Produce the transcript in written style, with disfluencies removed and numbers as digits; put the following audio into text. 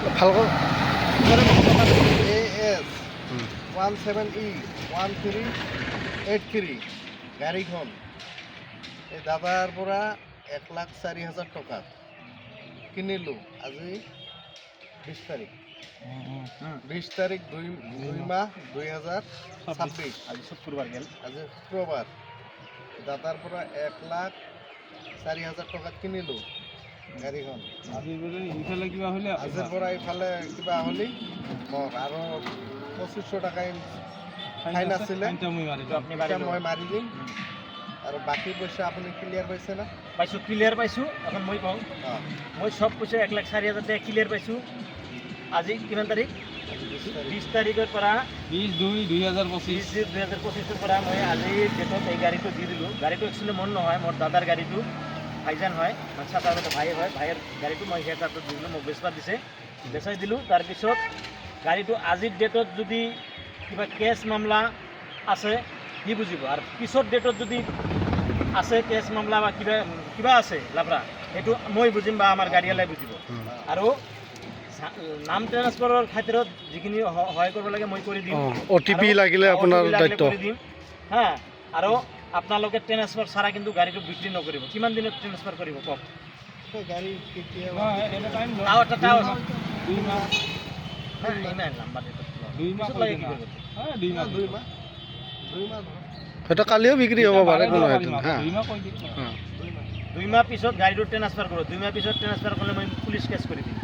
ভালকৈ AS 17E1383 গাড়ীখন এই দাদাৰ পৰা 1,04,000 টকা কিনিলোঁ। আজি 20 তাৰিখ 20 তাৰিখ 2 মাহ 2026 আজি শুক্ৰবাৰ গেল। আজি শুক্ৰবাৰ দাদাৰ পৰা 1,04,000 টকাত কিনিলোঁ গাড়ীখন। আজিৰ পৰা ইফালে কিবা হ'লে আজিৰ পৰা ইফালে কিবা হ'লে মোৰ আৰু 2500 টকা ফাইন আছিলে, এতিয়া মই মাৰি দিম আৰু বাকী পইচা আপুনি ক্লিয়াৰ পাইছে না? পাইছোঁ, ক্লিয়াৰ পাইছোঁ। এখন মই কওঁ, অঁ মই চব পইচা 1,04,000 টকা ক্লিয়াৰ পাইছোঁ। আজি কিমান তাৰিখ? 20 তাৰিখৰ পৰা 20/2/2025 2025ৰ পৰা মই আজিৰ ডেটত এই গাড়ীটো দি দিলোঁ। গাড়ীটো একচুৱেলি মোৰ নহয়, মোৰ দাদাৰ গাড়ীটো, ভাইজান হয়, মানে চাচাৰ ভাই হয়, ভাইৰ গাড়ীটো মই সেই তাত দি দিলোঁ, মোক বেচবা দিছে, বেচাই দিলোঁ। তাৰপিছত গাড়ীটো আজিৰ ডেটত যদি কিবা কেছ মামলা আছে সি বুজিব, আৰু পিছৰ ডেটত যদি আছে কেছ মামলা বা কিবা আছে লাফৰা, সেইটো মই বুজিম বা আমাৰ গাড়ীৱালাই বুজিব। আৰু নাম ট্ৰেন্সফাৰৰ ক্ষেত্ৰত যিখিনি সহায় কৰিব লাগে মই কৰি দিম। OTP লাগিলে আপোনাৰ দায়িত্ব। কৰি দিম হা। আৰু আপোনালোকে ট্ৰেন্সফাৰ ছাড়া কিন্তু গাড়ীটো বিক্ৰী নকৰিব। কিমান দিনত ট্ৰেন্সফাৰ কৰিব কওক? গাড়ী কেতিয়া এটা টাইম টাও 2 মাহ ইমান নাম্বাৰ 2 মাহ লাগে কি কৰিব? 2 মাহ 2 মাহ সেইটো কালিও বিক্ৰী হ'ব পাৰে কোনো এদিন হা 2 মাহ কৈ দিম। 2 মাহ পিছত গাড়ীটো ট্ৰেন্সফাৰ কৰোঁ। 2 মাহ পিছত ট্ৰেন্সফাৰ কৰিলে মই পুলিচ কেছ কৰি দিম।